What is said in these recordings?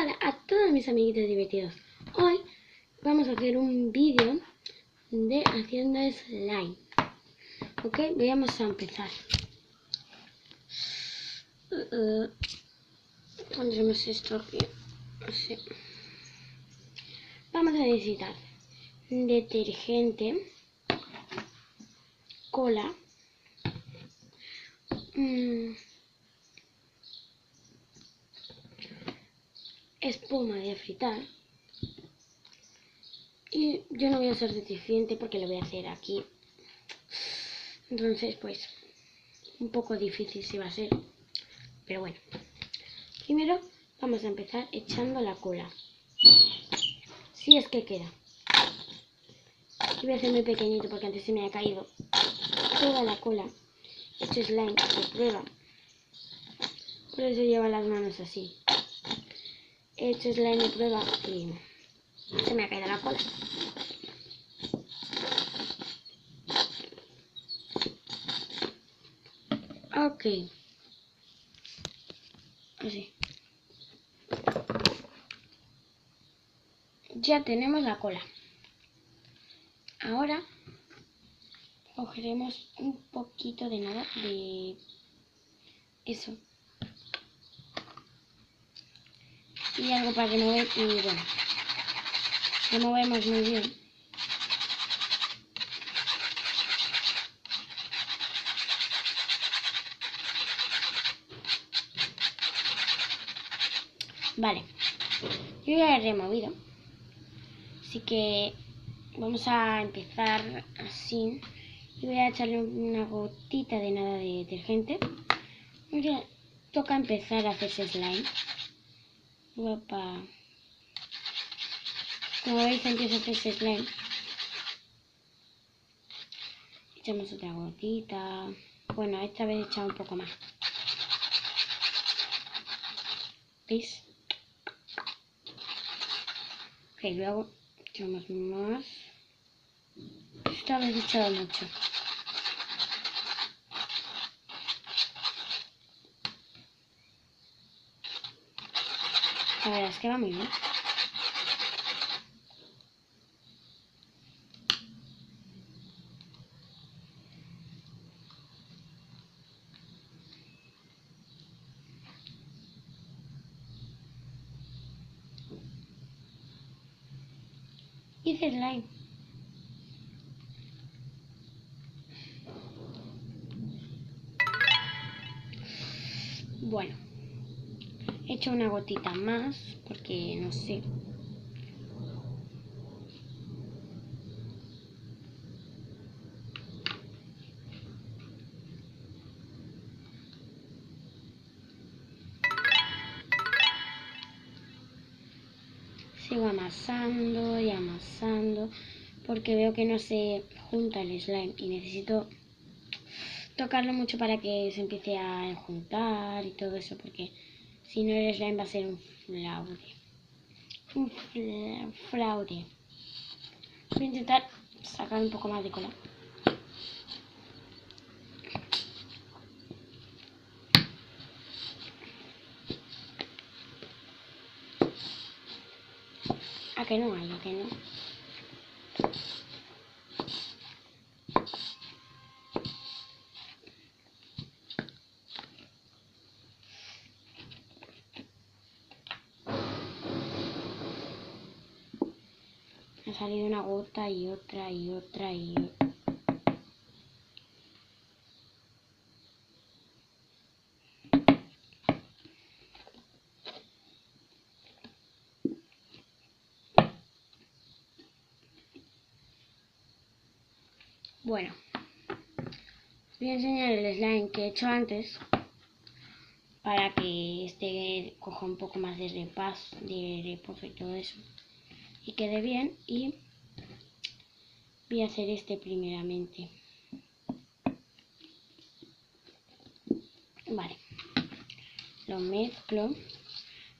Hola a todos mis amiguitos divertidos. Hoy vamos a hacer un vídeo de haciendo slime. Ok, vamos a empezar. Pondremos esto aquí. Así. Vamos a necesitar detergente, cola, espuma de afeitar. Y yo no voy a usar detergente porque lo voy a hacer aquí. Entonces, pues, un poco difícil se va a hacer. Pero bueno. Primero vamos a empezar echando la cola. Si es que queda. Yo voy a hacer muy pequeñito porque antes se me ha caído toda la cola. Esto es slime de prueba. Por eso lleva las manos así. He hecho slime de prueba y se me ha caído la cola. Ok. Así. Ya tenemos la cola. Ahora cogeremos un poquito de nada de eso. Y algo para remover y bueno. Removemos muy bien. Vale, yo ya he removido, así que vamos a empezar así. Y voy a echarle una gotita de nada de detergente. Ya toca empezar a hacerse slime. Opa. Como veis, empieza a hacerse slime. Echamos otra gotita. Bueno, esta vez he echado un poco más. ¿Veis? Ok, luego echamos más. Esta vez he echado mucho. La verdad es que va muy bien. Hice slime. Bueno, he hecho una gotita más porque no sé. Sigo amasando y amasando porque veo que no se junta el slime y necesito tocarlo mucho para que se empiece a juntar y todo eso, porque si no el slime va a ser un fraude. Un fraude. Voy a intentar sacar un poco más de cola. ¿A que no hay? ¿A que no? Me ha salido una gota y otra y otra y otra. Bueno, os voy a enseñar el slime que he hecho antes para que este coja un poco más de reposo y todo eso y quede bien. Y voy a hacer este primeramente. Vale, lo mezclo,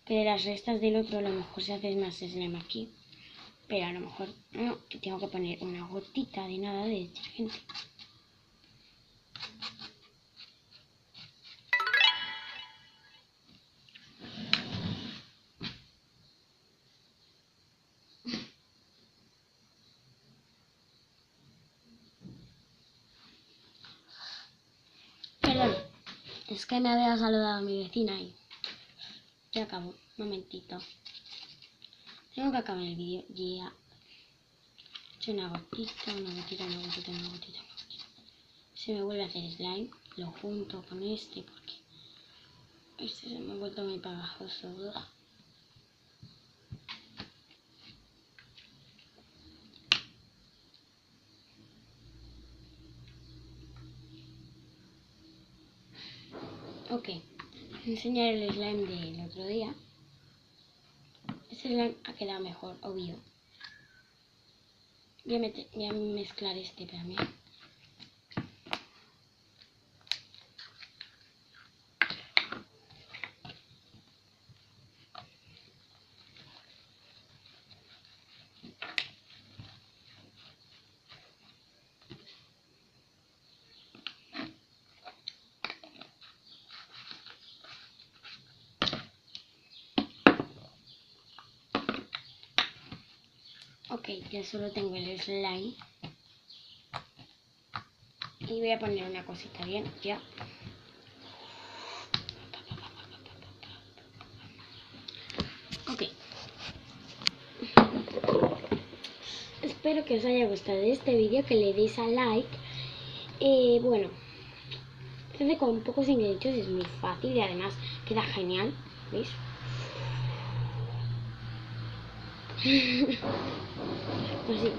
pero las restas del otro a lo mejor se hace más slime aquí, pero a lo mejor no, que tengo que poner una gotita de nada de detergente. Es que me había saludado mi vecina y ya acabo. Un momentito. Tengo que acabar el vídeo. Ya. He hecho una gotita, una gotita, una gotita, una gotita, una gotita. Se me vuelve a hacer slime. Lo junto con este porque este se me ha vuelto muy pegajoso. Ok, voy a enseñar el slime del otro día. Este slime ha quedado mejor, obvio. Voy a mezclar este también. Ok, ya solo tengo el slime. Y voy a poner una cosita bien, ya. Ok. Espero que os haya gustado este vídeo, que le deis a like. Bueno, se hace con pocos ingredientes, es muy fácil y además queda genial, ¿veis? Pues sí.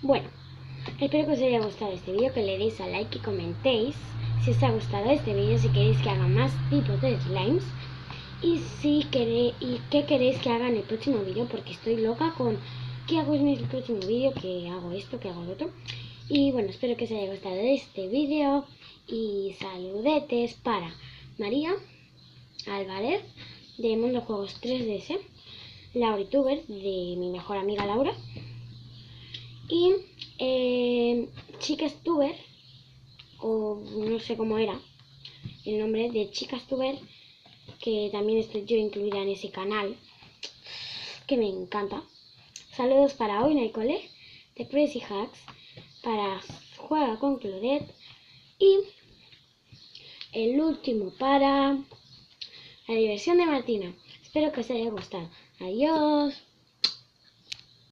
Bueno, espero que os haya gustado este vídeo, que le deis a like y comentéis si os ha gustado este vídeo, si queréis que haga más tipos de slimes y qué queréis que haga en el próximo vídeo, porque estoy loca con qué hago en el próximo vídeo, que hago esto, que hago lo otro. Y bueno, espero que os haya gustado este vídeo y saludetes para María Álvarez de Mundo Juegos 3DS, LauriTuber de mi mejor amiga Laura y Chicastuber, o no sé cómo era el nombre de Chicastuber, que también estoy yo incluida en ese canal, que me encanta. Saludos para Hoy No Hay Cole, de Crazy Hacks, para Juega con Claudette y el último para La Diversión de Martina. Espero que os haya gustado. Adiós.